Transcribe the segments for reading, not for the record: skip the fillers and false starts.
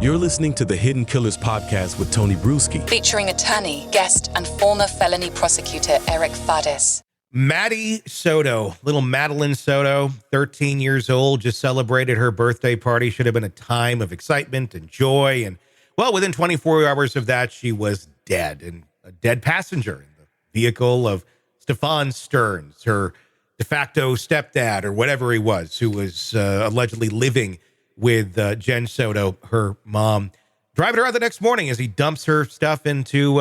You're listening to the Hidden Killers podcast with Tony Brueski, featuring attorney, guest, and former felony prosecutor Eric Faddis. Maddie Soto, little Madeline Soto, 13 years old, just celebrated her birthday party. Should have been a time of excitement and joy. And, well, within 24 hours of that, she was dead, and a dead passenger in the vehicle of Stefan Stearns, her de facto stepdad or whatever he was, who was allegedly living with Jen Soto, her mom, driving her out the next morning as he dumps her stuff into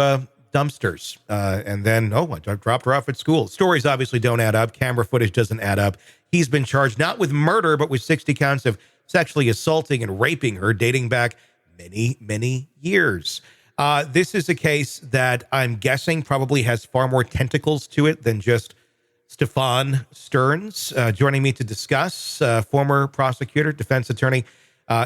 dumpsters. And then, I dropped her off at school. Stories obviously don't add up. Camera footage doesn't add up. He's been charged not with murder, but with 60 counts of sexually assaulting and raping her, dating back many, many years. This is a case that I'm guessing probably has far more tentacles to it than just Stefan Stearns. Joining me to discuss, former prosecutor, defense attorney,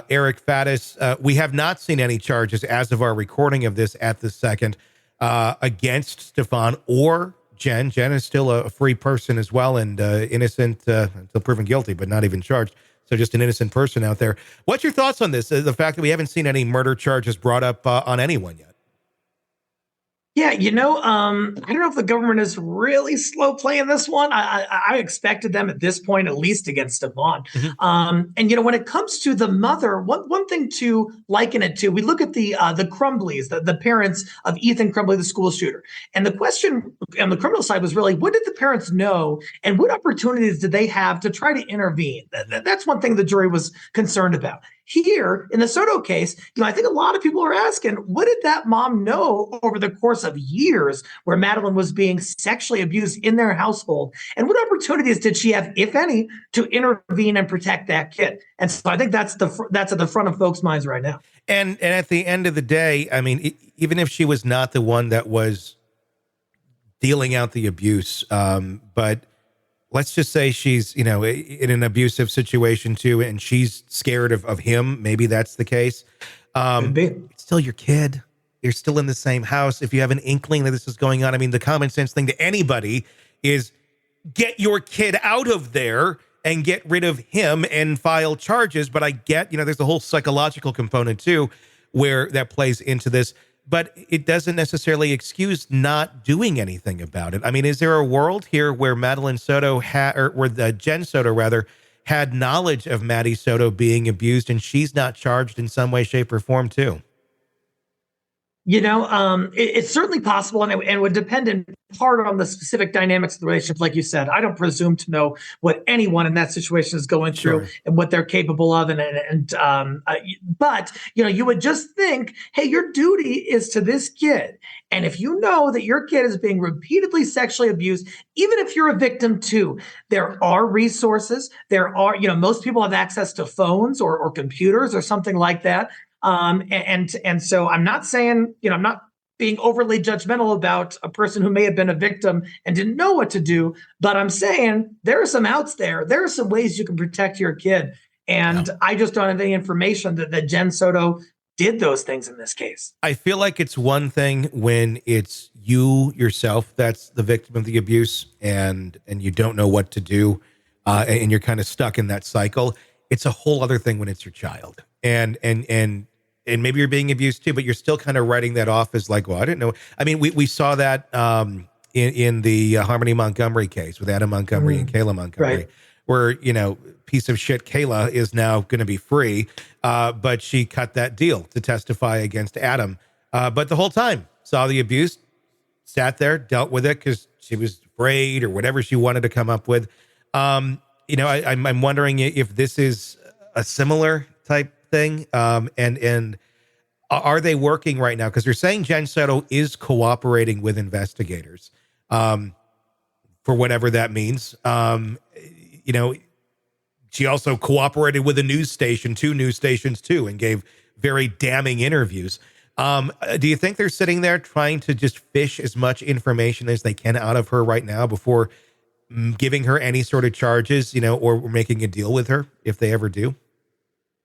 Eric Faddis. We have not seen any charges as of our recording of this at this second against Stefan or Jen. Jen is still a free person as well and innocent until proven guilty, but not even charged. So just an innocent person out there. What's your thoughts on this? The fact that we haven't seen any murder charges brought up on anyone yet? Yeah, I don't know if the government is really slow playing this one. I expected them at this point, at least against Stefan. Mm-hmm. And when it comes to the mother, one thing to liken it to, we look at the Crumbleys, the parents of Ethan Crumbley, the school shooter. And the question on the criminal side was really, what did the parents know and what opportunities did they have to try to intervene? That's one thing the jury was concerned about. Here, in the Soto case, I think a lot of people are asking, what did that mom know over the course of years where Madeline was being sexually abused in their household? And what opportunities did she have, if any, to intervene and protect that kid? And so I think that's at the front of folks' minds right now. And at the end of the day, I mean, even if she was not the one that was dealing out the abuse, but let's just say she's, in an abusive situation too, and she's scared of him. Maybe that's the case. It's still your kid. You're still in the same house. If you have an inkling that this is going on, I mean, the common sense thing to anybody is get your kid out of there and get rid of him and file charges. But I get, there's a whole psychological component too, where that plays into this. But it doesn't necessarily excuse not doing anything about it. I mean, is there a world here where Madeline Soto Jen Soto rather had knowledge of Maddie Soto being abused and she's not charged in some way, shape, or form too? It's certainly possible, and it would depend in part on the specific dynamics of the relationship. Like you said, I don't presume to know what anyone in that situation is going through and what they're capable of. But you would just think, hey, your duty is to this kid. And if you know that your kid is being repeatedly sexually abused, even if you're a victim too, there are resources. There are, most people have access to phones or computers or something like that. And so I'm not saying, I'm not being overly judgmental about a person who may have been a victim and didn't know what to do, but I'm saying there are some outs there. There are some ways you can protect your kid. And I just don't have any information that Jen Soto did those things in this case. I feel like it's one thing when it's you yourself that's the victim of the abuse and you don't know what to do and you're kind of stuck in that cycle. It's a whole other thing when it's your child. And maybe you're being abused too, but you're still kind of writing that off as like, well, I didn't know. I mean, we saw that in the Harmony Montgomery case with Adam Montgomery and Kayla Montgomery, where, piece of shit Kayla is now going to be free, but she cut that deal to testify against Adam. But the whole time saw the abuse, sat there, dealt with it because she was afraid or whatever she wanted to come up with. I'm wondering if this is a similar type thing. And are they working right now? Because they're saying Jen Soto is cooperating with investigators for whatever that means. She also cooperated with two news stations too, and gave very damning interviews. Do you think they're sitting there trying to just fish as much information as they can out of her right now before giving her any sort of charges, or making a deal with her if they ever do?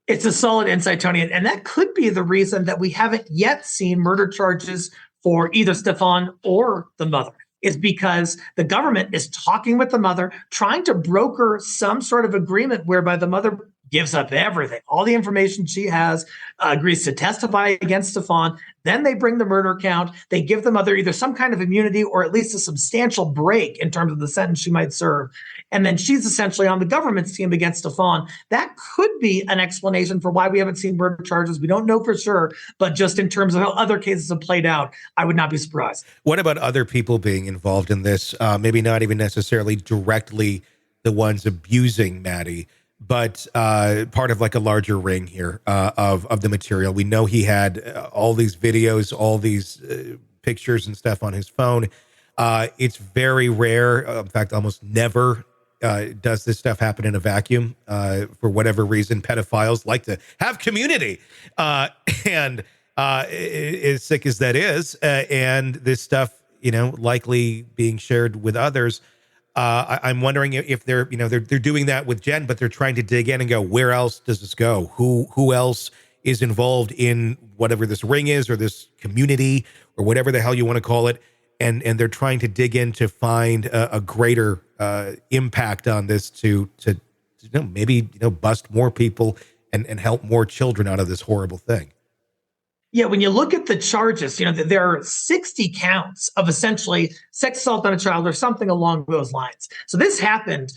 It's a solid insight, Tony. And that could be the reason that we haven't yet seen murder charges for either Stefan or the mother, is because the government is talking with the mother, trying to broker some sort of agreement whereby the mother gives up everything, all the information she has, agrees to testify against Stefan. Then they bring the murder count. They give them either some kind of immunity or at least a substantial break in terms of the sentence she might serve. And then she's essentially on the government's team against Stefan. That could be an explanation for why we haven't seen murder charges. We don't know for sure, but just in terms of how other cases have played out, I would not be surprised. What about other people being involved in this? Maybe not even necessarily directly the ones abusing Maddie, but part of like a larger ring here of the material. We know he had all these videos, all these pictures and stuff on his phone. It's very rare. In fact, almost never does this stuff happen in a vacuum. For whatever reason, pedophiles like to have community. And as sick as that is, and this stuff, likely being shared with others, I'm wondering if they're doing that with Jen, but they're trying to dig in and go, where else does this go? Who else is involved in whatever this ring is or this community or whatever the hell you want to call it? And they're trying to dig in to find a greater impact on this to maybe bust more people and help more children out of this horrible thing. Yeah, when you look at the charges, there are 60 counts of essentially sex assault on a child or something along those lines. So this happened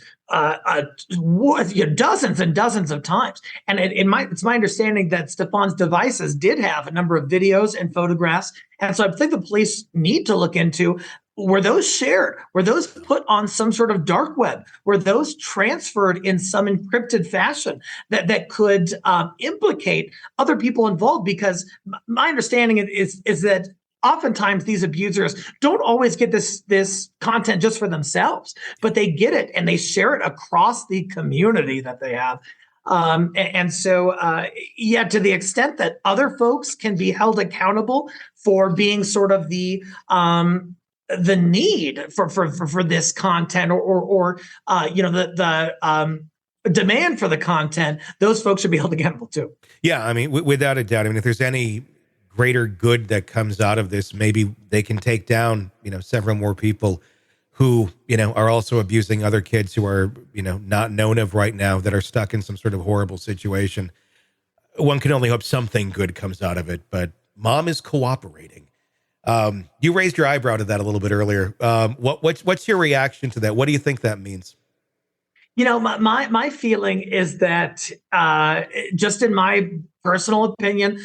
dozens and dozens of times. And it's my understanding that Stefan's devices did have a number of videos and photographs. And so I think the police need to look into, were those shared? Were those put on some sort of dark web? Were those transferred in some encrypted fashion that could implicate other people involved? Because my understanding is that oftentimes these abusers don't always get this content just for themselves, but they get it and they share it across the community that they have. So, to the extent that other folks can be held accountable for being sort of the need for this content or the demand for the content, those folks should be held accountable too. Yeah, I mean, without a doubt. I mean, if there's any greater good that comes out of this, maybe they can take down, several more people who, are also abusing other kids who are, not known of right now, that are stuck in some sort of horrible situation. One can only hope something good comes out of it, but mom is cooperating. You raised your eyebrow to that a little bit earlier. What's your reaction to that? What do you think that means? My feeling is that, just in my personal opinion,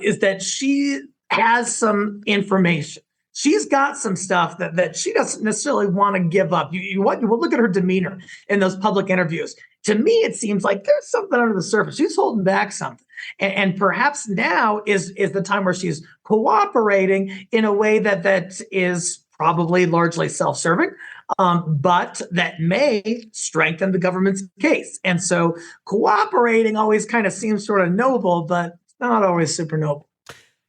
is that she has some information. She's got some stuff that she doesn't necessarily want to give up. You look at her demeanor in those public interviews. To me, it seems like there's something under the surface. She's holding back something. And perhaps now is the time where she's cooperating in a way that is probably largely self-serving, but that may strengthen the government's case. And so cooperating always kind of seems sort of noble, but it's not always super noble.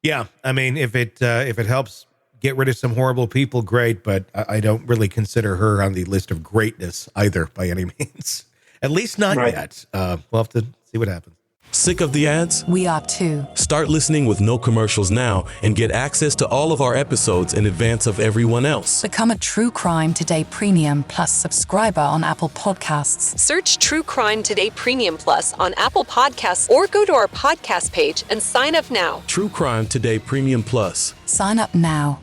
Yeah, I mean, if it helps get rid of some horrible people, great, but I don't really consider her on the list of greatness either by any means. At least not yet. We'll have to see what happens. Sick of the ads? We are too. Start listening with no commercials now and get access to all of our episodes in advance of everyone else. Become a True Crime Today Premium Plus subscriber on Apple Podcasts. Search True Crime Today Premium Plus on Apple Podcasts or go to our podcast page and sign up now. True Crime Today Premium Plus. Sign up now.